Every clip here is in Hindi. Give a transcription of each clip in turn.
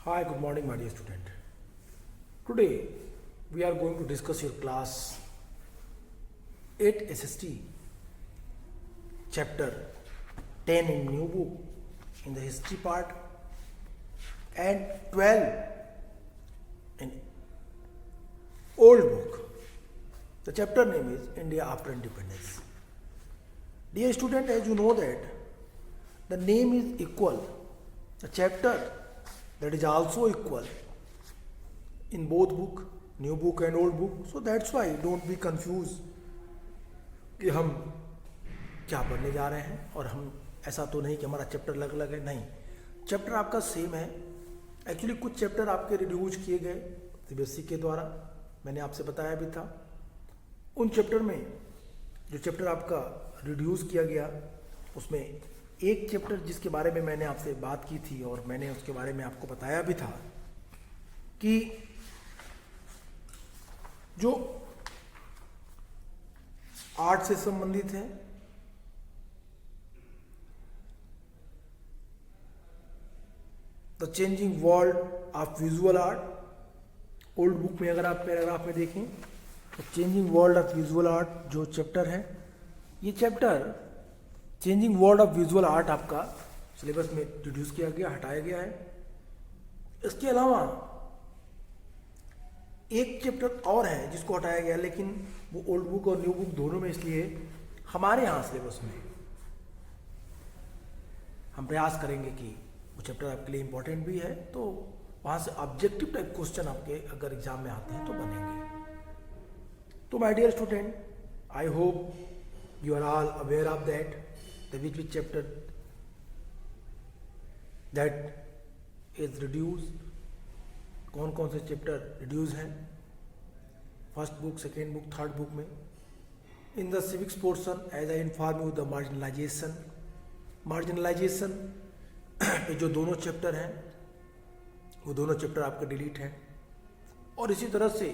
Hi, good morning, my dear student. Today we are going to discuss your class 8 SST chapter 10 in new book in the history part and 12 in old book. The chapter name is India after independence. Dear student, as you know that the name is equal, the chapter that is also equal in both book, new book and old book. So that's why don't be confused कि हम क्या पढ़ने जा रहे हैं और हम ऐसा तो नहीं कि हमारा चैप्टर अलग अलग है, नहीं, चैप्टर आपका सेम है. एक्चुअली कुछ चैप्टर आपके रिड्यूज किए गए सीबीएसई के द्वारा, मैंने आपसे बताया भी था. उन चैप्टर में जो चैप्टर आपका रिड्यूस किया गया उसमें एक चैप्टर जिसके बारे में मैंने आपसे बात की थी और मैंने उसके बारे में आपको बताया भी था कि जो आर्ट से संबंधित है, the changing world of visual art. Old book में अगर आप पैराग्राफ में देखें तो changing world of visual art जो चैप्टर है, ये chapter changing world of visual art आपका सिलेबस में रिड्यूस किया गया, हटाया गया है. इसके अलावा एक चैप्टर और है जिसको हटाया गया, लेकिन वो ओल्ड बुक और न्यू बुक दोनों में, इसलिए हमारे यहाँ सिलेबस में हम प्रयास करेंगे कि वो चैप्टर आपके लिए इम्पोर्टेंट भी है, तो वहाँ से ऑब्जेक्टिव टाइप क्वेश्चन आपके अगर एग्जाम में आते हैं तो बनेंगे. तो my dear student, I hope you are all aware of that which chapter that is reduced, कौन कौन से चैप्टर रिड्यूस हैं first book, second book, third book में. In the civics portion as I inform you the marginalization पे जो दोनों चैप्टर हैं वो दोनों चैप्टर आपके डिलीट हैं. और इसी तरह से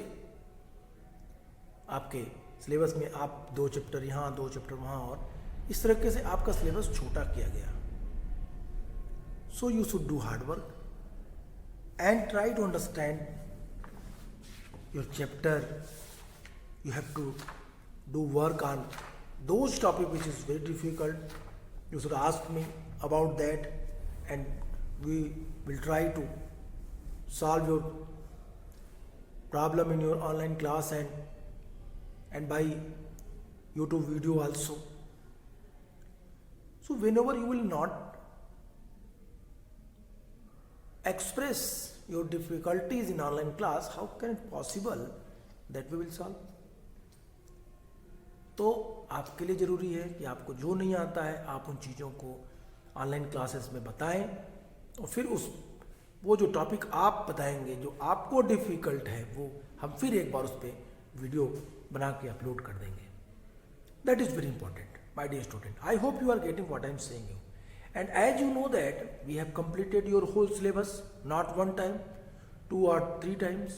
आपके सिलेबस में आप दो चैप्टर यहाँ, दो चैप्टर वहाँ, और इस तरीके से आपका सिलेबस छोटा किया गया. So you should do hard work and try to understand your chapter. You have to do work on those topic which is very difficult. You should ask me about that and we will try to solve your problem in your online class and by YouTube video also. So whenever you will not express your difficulties in online class, how can it possible that we will solve? तो आपके लिए ज़रूरी है कि आपको जो नहीं आता है आप उन चीज़ों को ऑनलाइन क्लासेस में बताएं, और फिर वो जो टॉपिक आप बताएंगे जो आपको डिफ़िकल्ट है वो हम फिर एक बार उस पर वीडियो बना के अपलोड कर देंगे. That is very important my dear student. I hope you are getting what I am saying you. And as you know that we have completed your whole syllabus, not one time, 2 or 3 times.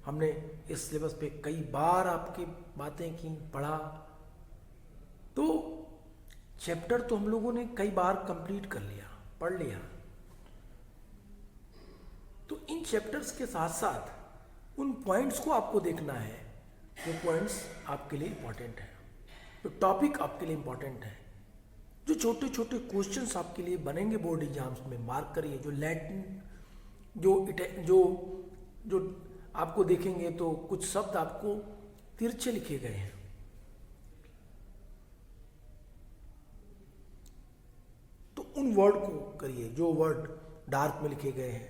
हमने इस सिलेबस पे कई बार आपकी बातें की, पढ़ा. तो चैप्टर तो हम लोगों ने कई बार कंप्लीट कर लिया, पढ़ लिया. तो इन चैप्टर्स के साथ साथ उन पॉइंट्स को आपको देखना है जो पॉइंट्स आपके लिए इंपॉर्टेंट हैं, जो टॉपिक आपके लिए इंपॉर्टेंट है, जो छोटे छोटे क्वेश्चंस आपके लिए बनेंगे बोर्ड एग्जाम्स में. मार्क करिए. जो लैटिन जो आपको देखेंगे तो कुछ शब्द आपको तिरछे लिखे गए हैं, तो उन वर्ड को करिए. जो वर्ड डार्क में लिखे गए हैं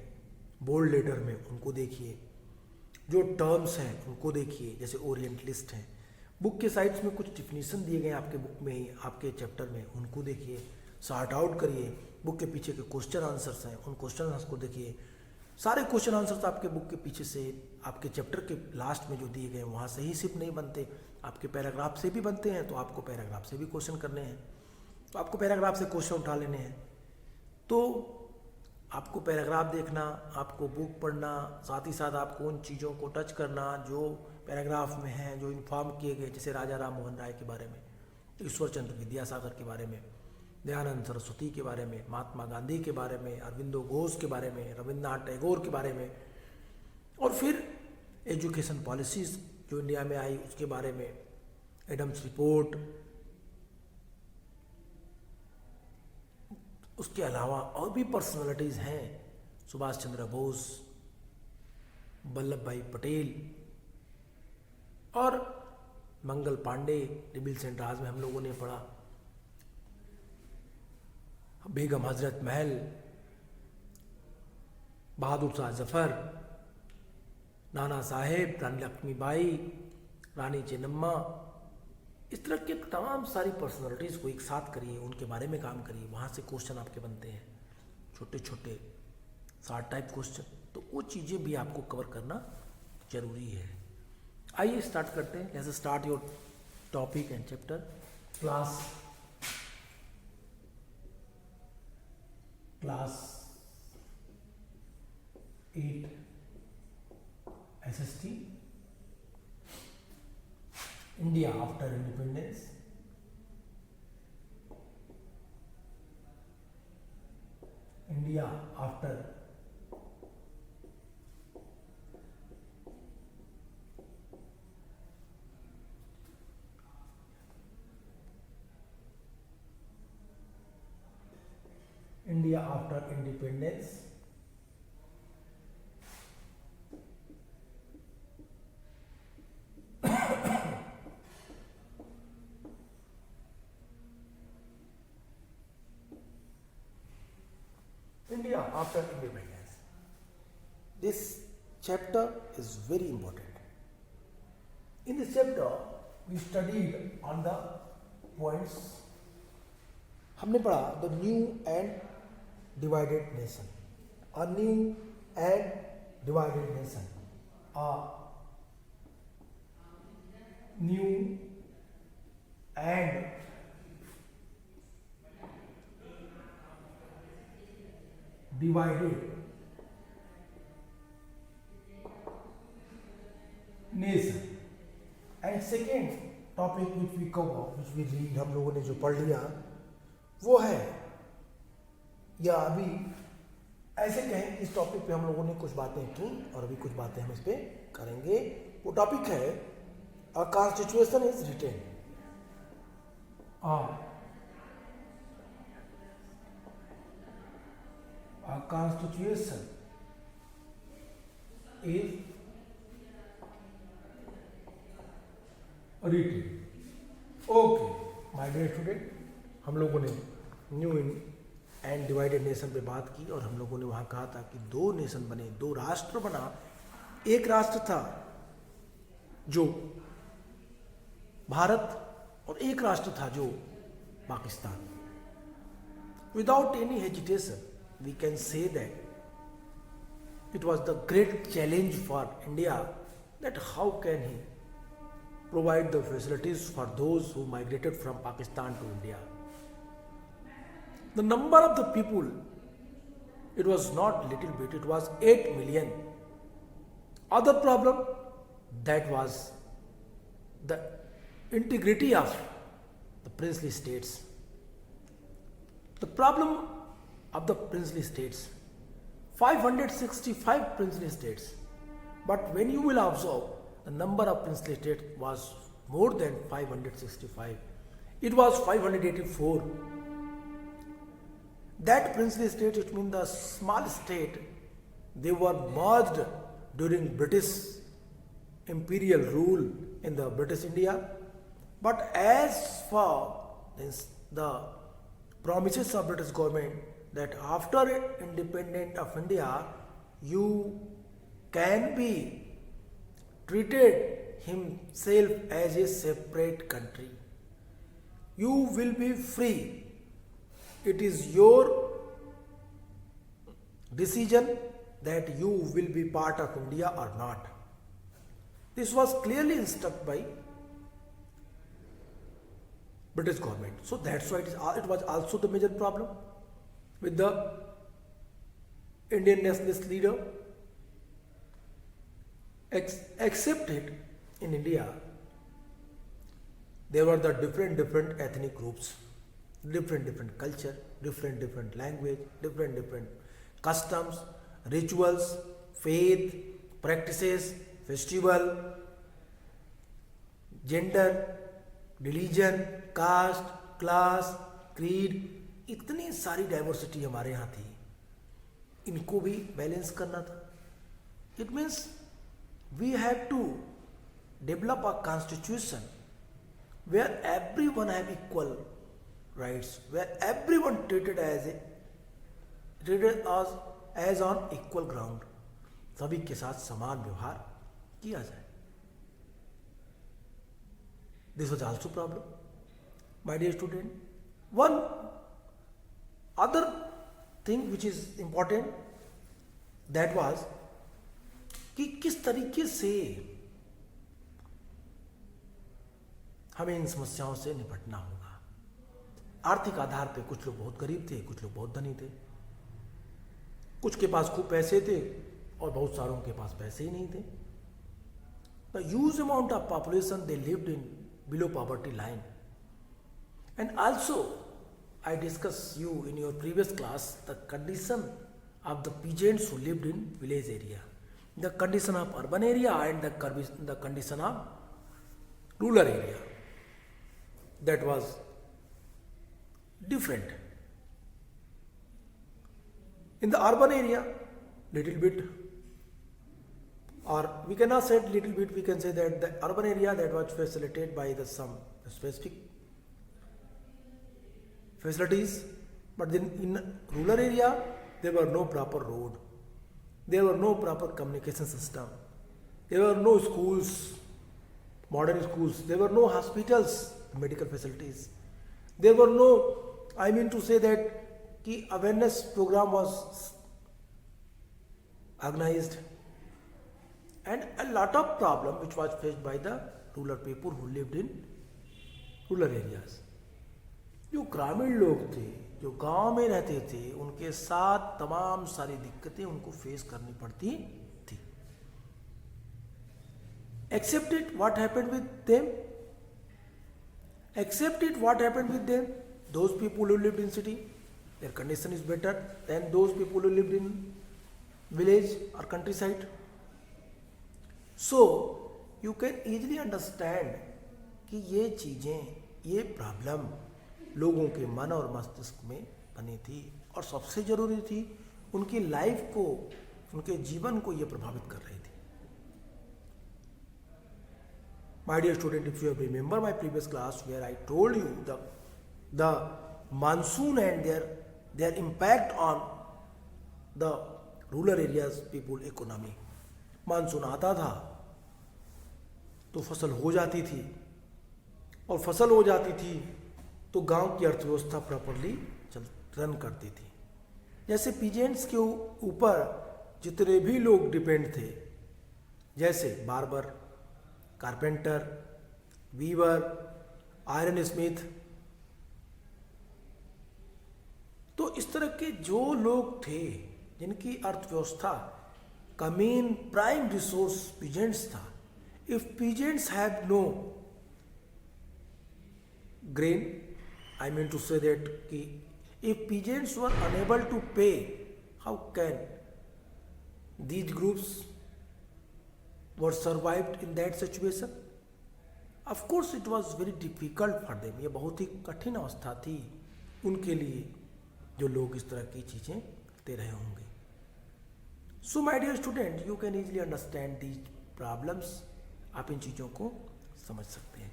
बोल्ड लेटर में उनको देखिए. जो टर्म्स हैं उनको देखिए, जैसे ओरिएंटलिस्ट हैं. बुक के साइड्स में कुछ डिफिनीशन दिए गए हैं आपके बुक में ही, आपके चैप्टर में, उनको देखिए, सॉर्ट आउट करिए. बुक के पीछे के क्वेश्चन आंसर्स हैं, उन क्वेश्चन आंसर्स को देखिए. सारे क्वेश्चन आंसर्स आपके बुक के पीछे से, आपके चैप्टर के लास्ट में जो दिए गए वहाँ से ही सिर्फ नहीं बनते, आपके पैराग्राफ से भी बनते हैं. तो आपको पैराग्राफ से भी क्वेश्चन करने हैं, तो आपको पैराग्राफ से क्वेश्चन उठा लेने हैं. तो आपको पैराग्राफ देखना, आपको बुक पढ़ना, साथ ही साथ आपको उन चीज़ों को टच करना जो पैराग्राफ में हैं, जो इन्फॉर्म किए गए, जैसे राजा राम मोहन राय के बारे में, ईश्वर चंद्र विद्यासागर के बारे में, दयानंद सरस्वती के बारे में, महात्मा गांधी के बारे में, अरविंदो घोष के बारे में, रविन्द्रनाथ टैगोर के बारे में, और फिर एजुकेशन पॉलिसीज जो इंडिया में आई उसके बारे में, एडम्स रिपोर्ट, उसके अलावा और भी पर्सनालिटीज हैं, सुभाष चंद्र बोस, वल्लभ भाई पटेल और मंगल पांडे, रिबिल सेंट राज में हम लोगों ने पढ़ा, बेगम हजरत महल, बहादुर शाह जफर, नाना साहेब, रानी लक्ष्मीबाई, रानी चेन्नम्मा, इस तरह के तमाम सारी पर्सनालिटीज़ को एक साथ करिए, उनके बारे में काम करिए, वहाँ से क्वेश्चन आपके बनते हैं, छोटे छोटे शार्ट टाइप क्वेश्चन, तो वो चीज़ें भी आपको कवर करना जरूरी है। आइए स्टार्ट करते हैं। Let's start your topic and chapter. Class 8 SST, India after independence, India after India after independence, India after independence. This chapter is very important. In this chapter, we studied on the points. हमने पढ़ा the new and divided nation. A new and divided nation. A new and divided nation. And second topic which we cover, which we read, हम लोगों ने जो पढ़ लिया वो है, या अभी ऐसे कहें इस टॉपिक पे हम लोगों ने कुछ बातें की और अभी कुछ बातें हम इस पे करेंगे। वो टॉपिक है a constitution is written, a constitution is written. Okay, my dear student, हम लोगों ने न्यू एंड डिवाइडेड नेशन पे बात की और हम लोगों ने वहाँ कहा था कि दो नेशन बने, दो राष्ट्र बना। एक राष्ट्र था जो भारत और एक राष्ट्र था जो Pakistan. Without any hesitation we can say that it was the great challenge for India that how can he provide the facilities for those who migrated from Pakistan to India. The number of the people, it was not little bit, it was 8 million. Other problem, that was the integrity of the princely states. The problem of the princely states, 565 princely states, but when you will observe the number of princely states was more than 565, it was 584. That princely state, it means the small state, they were merged during British imperial rule in the British India, but as for the promises of British government that after independence of India, you can be treated himself as a separate country. You will be free. It is your decision that you will be part of India or not. This was clearly instructed by British government. So that's why it was also the major problem with the Indian nationalist leader. Except it, in India, there were the different ethnic groups. different culture, different language, different customs, rituals, faith, practices, festival, gender, religion, caste, class, creed, इतनी सारी डाइवर्सिटी हमारे यहाँ थी, इनको भी बैलेंस करना था. It means we have to develop a constitution where everyone have equal rights, where everyone treated as on equal ground, सभी के साथ समान व्यवहार किया जाए. This was also problem. My dear student, one other thing which is important, that was कि किस तरीके से हमें इन समस्याओं से निपटना होगा. आर्थिक आधार पे कुछ लोग बहुत गरीब थे, कुछ लोग बहुत धनी थे, कुछ के पास खूब पैसे थे और बहुत सारों के पास पैसे ही नहीं थे. The huge amount of population, they lived in below poverty line. And also, I discussed you in your previous class the condition of the peasants who lived in village area, the condition of urban area, and the condition of rural area. That was different. In the urban area, little bit, or we cannot say little bit, we can say that the urban area that was facilitated by the some specific facilities, but then in rural area there were no proper road, there were no proper communication system, there were no schools, modern schools, there were no hospitals, medical facilities, there were no, I mean to say that ki awareness program was organized, and a lot of problem which was faced by the rural people who lived in rural areas. जो ग्रामीण लोग थे, जो गांव में रहते थे, उनके साथ तमाम सारी दिक्कतें उनको फेस करनी पड़ती थी. Accept it what happened with them, accept it what happened with them. Those people who lived in city, their condition is better than those people who lived in village or countryside. So you can easily understand कि ये चीजें, ये प्रॉब्लम लोगों के मन और मस्तिष्क में बनी थी, और सबसे जरूरी थी उनकी लाइफ को, उनके जीवन को ये प्रभावित कर रही थी. My dear student, if you remember my previous class where I told you the monsoon and their impact on the rural areas people economy. Monsoon आता था तो फसल हो जाती थी, और फसल हो जाती थी तो गांव की अर्थव्यवस्था प्रॉपरली रन करती थी. जैसे पीजेंट्स के ऊपर जितने भी लोग डिपेंड थे, जैसे barber, carpenter, weaver, iron smith, तो इस तरह के जो लोग थे जिनकी अर्थव्यवस्था का मेन प्राइम रिसोर्स पीजेंट्स था. If peasants have no grain, I mean to say that if peasants were unable to pay, how can these groups were survived in that situation? Of course it was very difficult for them. ये बहुत ही कठिन अवस्था थी उनके लिए जो लोग इस तरह की चीजें करते रहे होंगे. So my dear student, you can easily understand these problems. आप इन चीजों को समझ सकते हैं.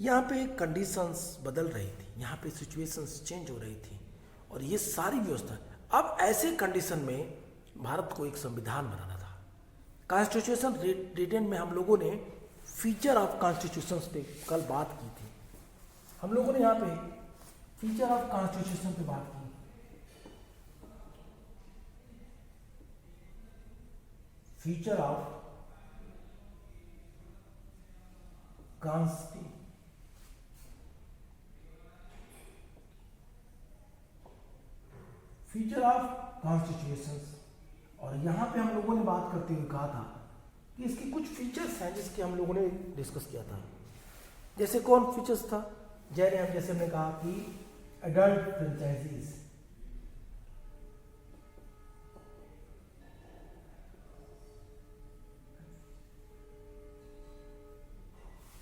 यहाँ पे कंडीशंस बदल रही थी, यहाँ पे सिचुएशंस चेंज हो रही थी, और ये सारी व्यवस्था. अब ऐसे कंडीशन में भारत को एक संविधान बनाना था. कॉन्स्टिट्यूशन रिटन में हम लोगों ने फीचर ऑफ कॉन्स्टिट्यूशन पे कल बात की थी. हम लोगों ने यहाँ पे फीचर ऑफ कॉन्स्टिट्यूशन पे बात की. Feature of constitution, feature of constitutions. और यहाँ पे हम लोगों ने बात करते हुए कहा था कि इसके कुछ फीचर्स हैं जिसके हम लोगों ने डिस्कस किया था. जैसे कौन फीचर्स था, जैसे हमने कहा कि adult franchises.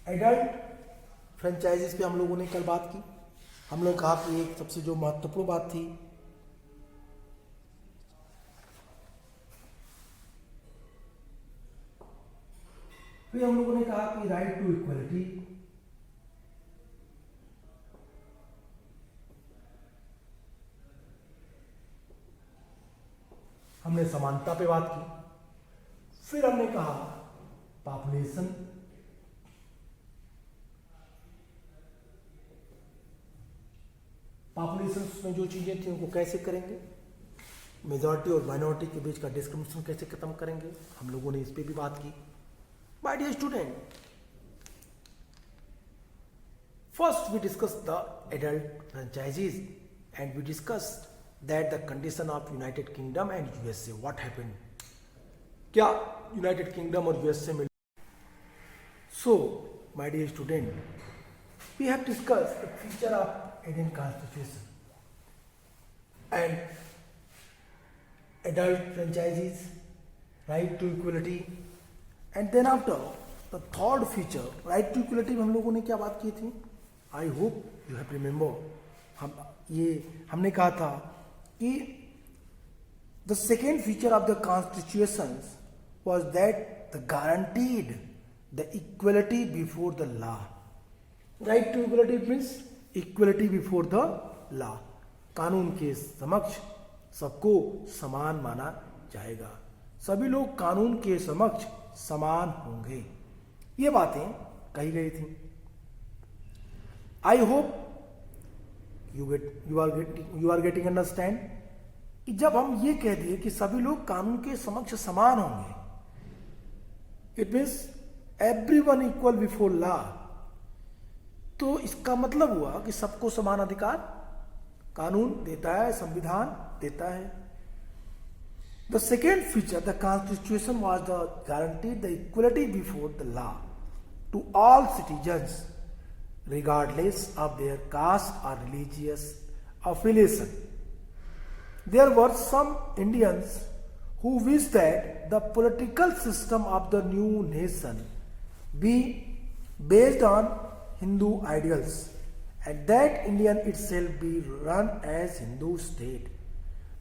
एडल्ट फ्रेंचाइजीज पे हम लोगों ने कल बात की। हम लोग कहा कि एक सबसे जो महत्वपूर्ण बात थी फिर हम लोगों ने कहा कि राइट टू इक्वलिटी, हमने समानता पे बात की। फिर हमने कहा पॉपुलेशन, पॉपुलेशन में जो चीजें थी उनको कैसे करेंगे, मेजॉरिटी और माइनॉरिटी के बीच का डिस्क्रिमिनेशन कैसे खत्म करेंगे, हम लोगों ने इस पे भी बात की। My dear student, first we discuss the adult franchises and we discuss that the condition of United Kingdom and USA, what happened, क्या यूनाइटेड किंगडम और यूएसए में। So my dear student, we have discussed the feature of Indian Constitution and adult franchises, right to equality, and then after the third feature, right to equality में हम लोगों ने क्या बात की थी? I hope you have remember. हमने कहा था कि the second feature of the constitutions was that the guaranteed the equality before the law. Right to equality means equality before the law, कानून के समक्ष सबको समान माना जाएगा, सभी लोग कानून के समक्ष समान होंगे, ये बातें कही गई थी। I hope you are getting understand कि जब हम ये कह दिए कि सभी लोग कानून के समक्ष समान होंगे, it means everyone equal before law, तो इसका मतलब हुआ कि सबको समान अधिकार कानून देता है, संविधान देता है। The second feature, the constitution was the guarantee the equality before the law to all citizens regardless of their caste or religious affiliation. There were some Indians who wished that the political system of the new nation be based on Hindu ideals and that India itself be run as Hindu state.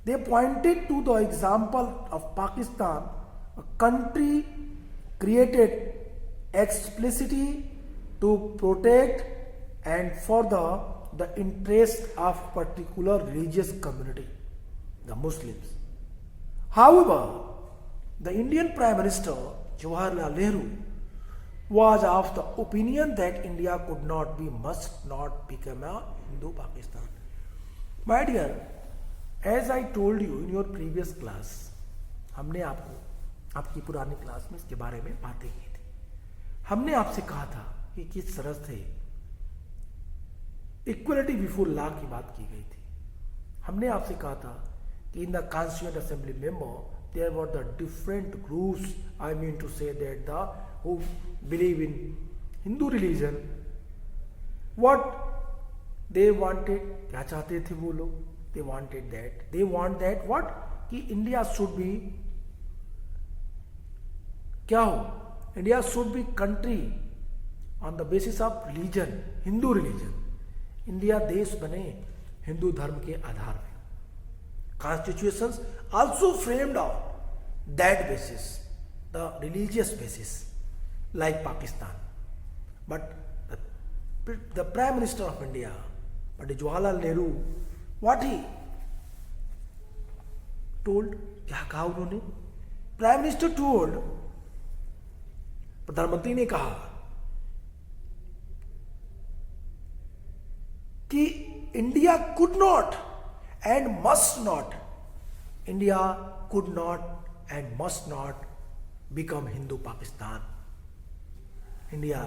They pointed to the example of Pakistan, a country created explicitly to protect and further the interest of particular religious community, the Muslims. However, the Indian Prime Minister Jawaharlal Nehru was of the opinion that India could not be, must not become a Hindu Pakistan. My dear, as I told you in your previous class, हमने आपको आपकी पुरानी क्लास में इसके बारे में बातें की थी। हमने आपसे कहा था कि किस तरह से इक्वलिटी बिफोर लॉ की बात की गई थी। हमने आपसे कहा था कि in the constituent assembly member there were the different groups, I mean to say that the who believe in Hindu religion, what they wanted, क्या चाहते थे वो लोग, they wanted that, they want that what, कि India should be क्या हो, India should be country on the basis of religion, Hindu religion, India देश बने हिंदू धर्म के आधार पर। Constitutions also framed on that basis, the religious basis, like Pakistan. But the Prime Minister of India, Pandit Jawaharlal Nehru, what he told, क्या कहा उन्होंने? Prime Minister told, प्रधानमंत्री ने कहा कि India could not and must not, India could not and must not become Hindu Pakistan. India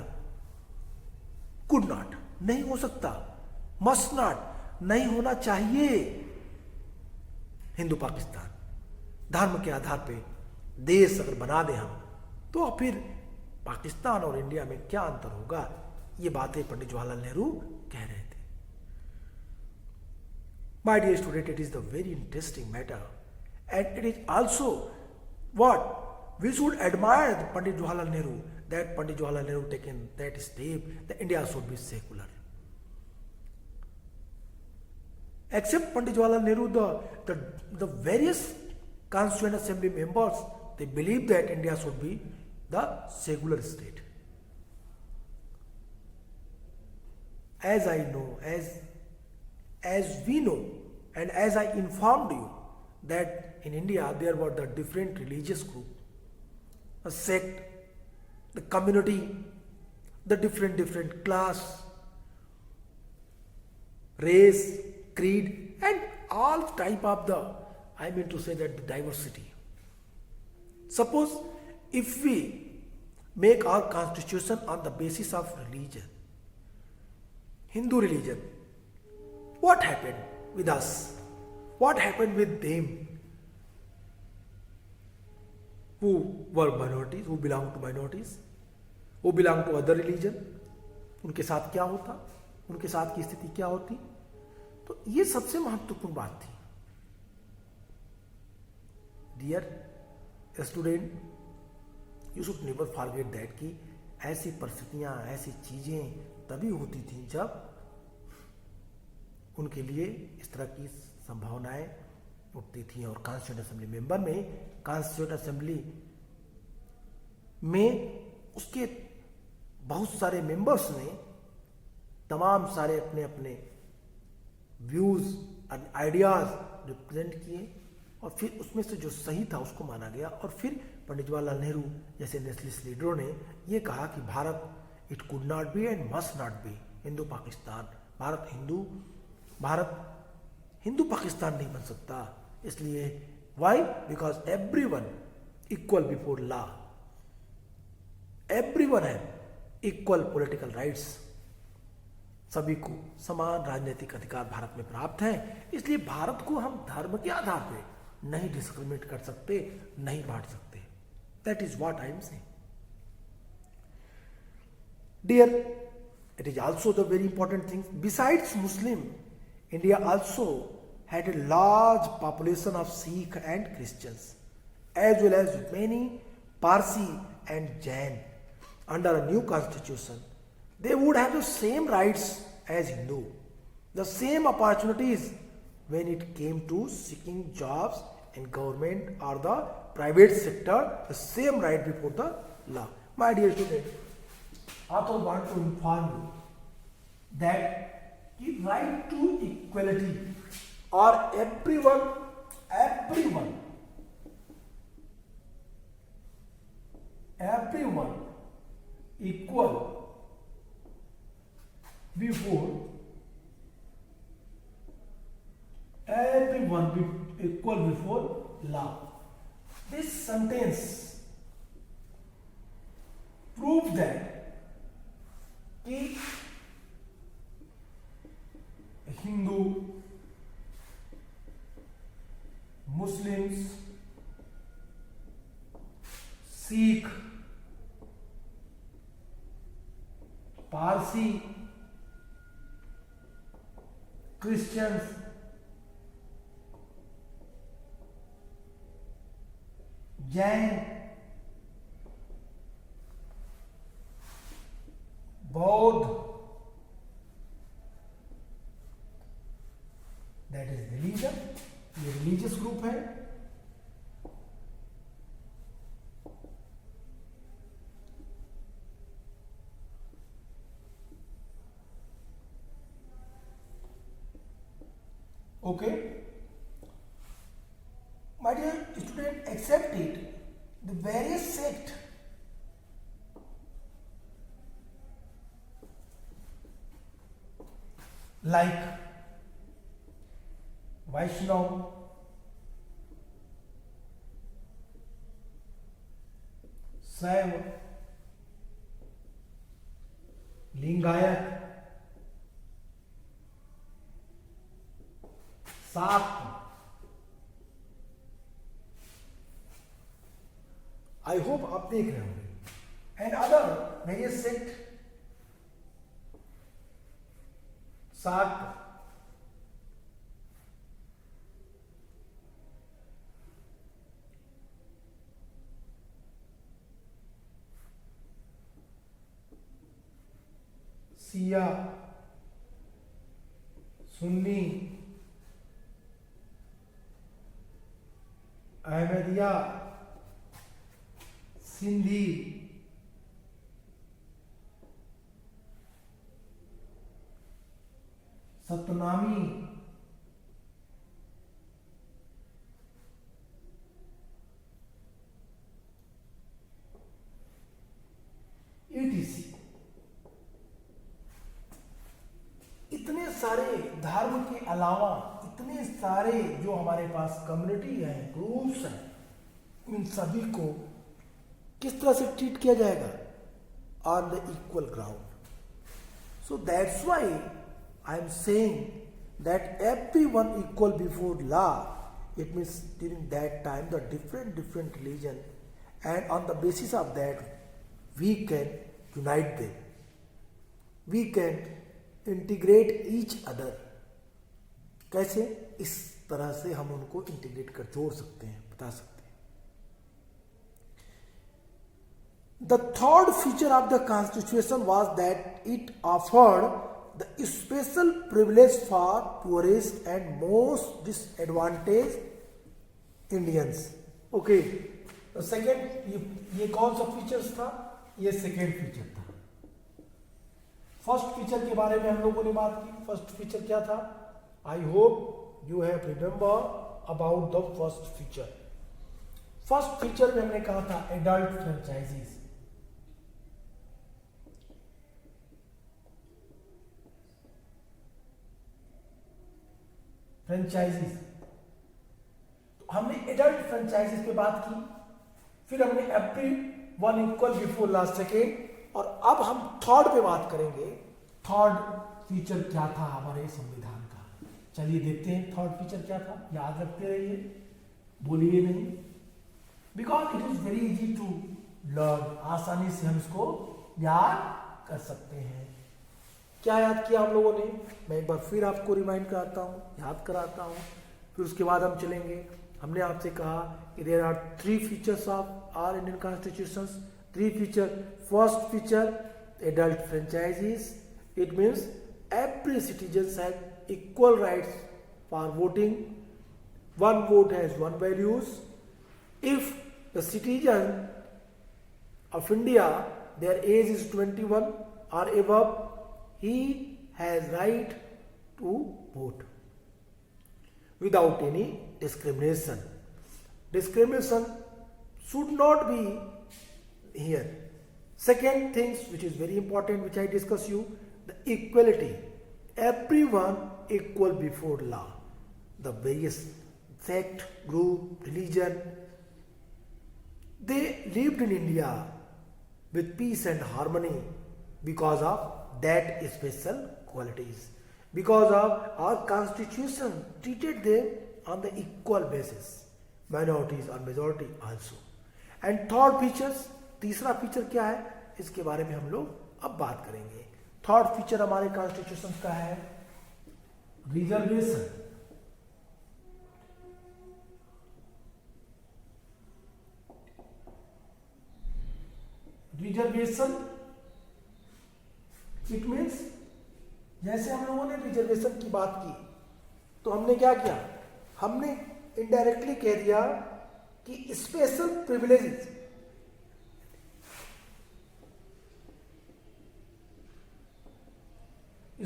could not, नहीं हो सकता, मस्ट नॉट, नहीं होना चाहिए हिंदू पाकिस्तान। धर्म के आधार पे देश अगर बना दें हम, तो फिर पाकिस्तान और इंडिया में क्या अंतर होगा, ये बातें पंडित जवाहरलाल नेहरू कह रहे थे। My dear student, it is the very interesting matter, and it is also what we should admire the Pandit Jawaharlal Nehru, that Pandit Jawaharlal Nehru taken that step that India should be secular. Except Pandit Jawaharlal Nehru, the various constituent assembly members, they believe that India should be the secular state. As I know, as we know, and as I informed you, that in India there were the different religious group, a sect, the community, the different class, race, creed, and all type of I mean to say that the diversity. Suppose if we make our constitution on the basis of religion, Hindu religion, what happened with us? What happened with them who were minorities, who belong to minorities, who belong to other religion? उनके साथ क्या होता, उनके साथ की स्थिति क्या होती? तो ये सबसे महत्वपूर्ण बात थी. Dear student, you should never forget that कि ऐसी परिस्थितियां, ऐसी चीजें तभी होती थी जब उनके लिए इस तरह की संभावनाएं उठती थी. और कॉन्स्टिट्यूंट असेंबली मेंबर में, कॉन्स्टिट्यूंट असेंबली में उसके बहुत सारे मेंबर्स ने तमाम सारे अपने अपने व्यूज एंड आइडियाज रिप्रेजेंट किए, और फिर उसमें से जो सही था उसको माना गया. और फिर पंडित जवाहरलाल नेहरू जैसे नेशनलिस्ट लीडरों ने ये कहा कि Bharat, it could not be and must not be Hindu Pakistan. Bharat Hindu Pakistan नहीं बन सकता. इसलिए why? Because everyone equal before law, everyone have equal political rights. सभी को समान राजनीतिक अधिकार भारत में प्राप्त हैं. इसलिए भारत को हम धर्म के आधार पर नहीं डिस्क्रिमिनेट कर सकते, नहीं बांट सकते. That is what I am saying. Dear, it is also the very important thing. Besides Muslim, India also had a large population of Sikh and Christians, as well as many Parsi and Jain. Under a new constitution, they would have the same rights as Hindu, the same opportunities when it came to seeking jobs in government or the private sector, the same right before the law. My dear student, author want to inform you that the right to equality or everyone equal before law. This sentence proves that Hindu, Muslims, Sikh, Parsi, Christians, Jain, Bauddha, that is religion, ये religious group है. Okay, my dear student, accept it, the various sect like Vaishnav, Saiva, Lingayat, Sakti. I hope आप देख रहे होंगे. And other various sect, Sakti, Shia, Sunni, Ahmadiyya, Sindhi, Satnami, etc. इतने सारे धर्म के अलावा इतने सारे जो हमारे पास कम्युनिटी है, ग्रुप्स हैं, इन सभी को किस तरह से ट्रीट किया जाएगा? On the equal ground. So that's why I am saying that everyone equal before law. It means during that time the different religion, and on the basis of that we can unite them, we can integrate each other. कैसे? इस तरह से हम उनको इंटीग्रेट कर जोड़ सकते हैं, बता सकते हैं। The third feature of the constitution was that it offered the special privilege for poorest and most disadvantaged Indians. Okay, तो सेकेंड ये कौन सा फीचर्स था? ये सेकेंड फीचर था। फर्स्ट फीचर के बारे में हम लोगों ने बात की। फर्स्ट फीचर क्या था? आई hope you have remember about the first feature. First feature में हमने कहा था एडल्ट फ्रेंचाइजीज। फ्रेंचाइजीज, तो हमने एडल्ट फ्रेंचाइजीज पे बात की, फिर हमने everyone equal before law second, और अब हम थर्ड पे बात करेंगे। थर्ड फीचर क्या था हमारे संविधान का? चलिए देखते हैं थर्ड फीचर क्या था। याद रखते रहिए, बोलिए नहीं, because it is very easy to learn. आसानी से हम इसको याद कर सकते हैं। क्या याद किया हम लोगों ने? मैं एक बार फिर आपको रिमाइंड कराता हूँ, याद कराता हूँ, फिर उसके बाद हम चलेंगे। हमने आपसे कहा कि there are three features of our Indian constitution. Three feature. First feature adult franchises. It means every citizen have equal rights for voting. One vote has one values. If the citizen of India, their age is 21 or above, he has right to vote without any discrimination. Discrimination should not be here. Second things which is very important, which I discuss you, the equality. Everyone equal before law. The various sect, group, religion, they lived in India with peace and harmony because of that special qualities. Because of our constitution treated them on the equal basis, minorities or majority also. And third features, तीसरा फीचर क्या है, इसके बारे में हम लोग अब बात करेंगे। थर्ड फीचर हमारे कॉन्स्टिट्यूशन का है रिजर्वेशन। रिजर्वेशन इट मीन्स, जैसे हम लोगों ने रिजर्वेशन की बात की तो हमने क्या किया? हमने इनडायरेक्टली कह दिया कि special privileges,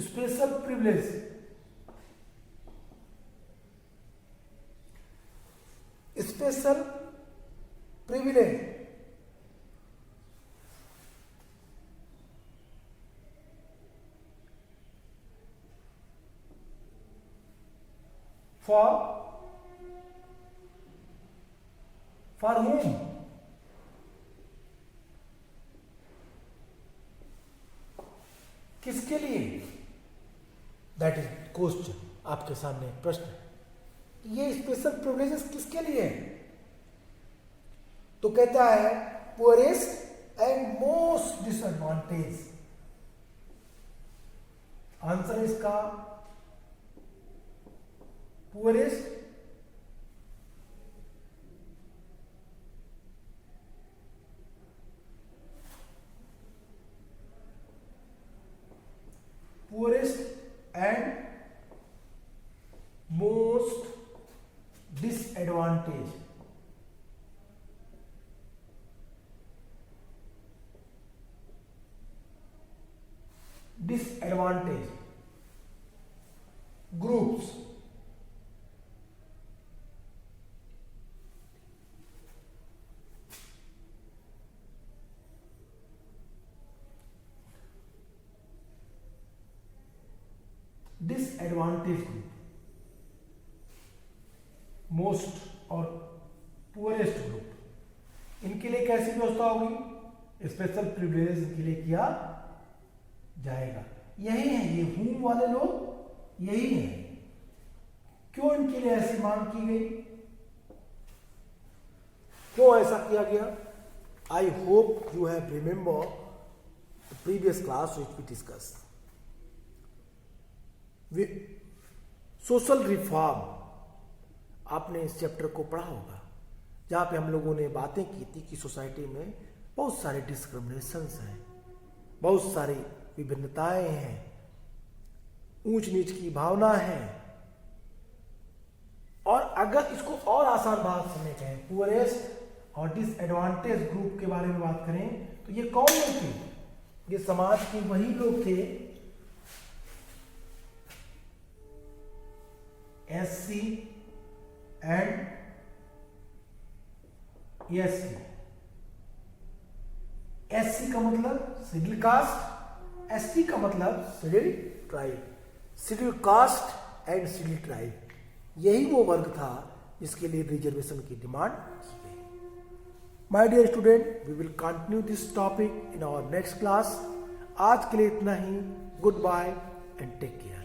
special privilege, special privilege for whom? किसके लिए? That is question. आपके सामने एक प्रश्न है, ये स्पेशल प्रिविलेजेस किसके लिए है? तो कहता है poorest and most disadvantage. Answer इसका poorest disadvantaged groups. Disadvantaged group, most और पुअरेस्ट ग्रुप, इनके लिए कैसी व्यवस्था होगी? स्पेशल प्रिविलेज इनके लिए किया जाएगा। यही है, ये हूम वाले लोग यही हैं। क्यों इनके लिए ऐसी मांग की गई, क्यों ऐसा किया गया? I hope you have remember the previous class which we discuss. Social reform, आपने इस चैप्टर को पढ़ा होगा, जहाँ पे हम लोगों ने बातें की थी कि सोसाइटी में बहुत सारे डिस्क्रिमिनेशंस हैं, बहुत सारी विभिन्नताएं हैं, ऊंच नीच की भावना है। और अगर इसको और आसान बात समझने कहें, पुअरेस्ट और डिसएडवांटेज ग्रुप के बारे में बात करें तो ये कौन लोग थे? ये समाज के वही लोग थे SC एंड SC। SC का मतलब शेड्यूल कास्ट, ST का मतलब schedule tribe. Schedule caste and schedule tribe, यही वो वर्ग था जिसके लिए रिजर्वेशन की डिमांड की गई। My dear student, we will continue this topic in our next class. आज के लिए इतना ही। Good bye and take care.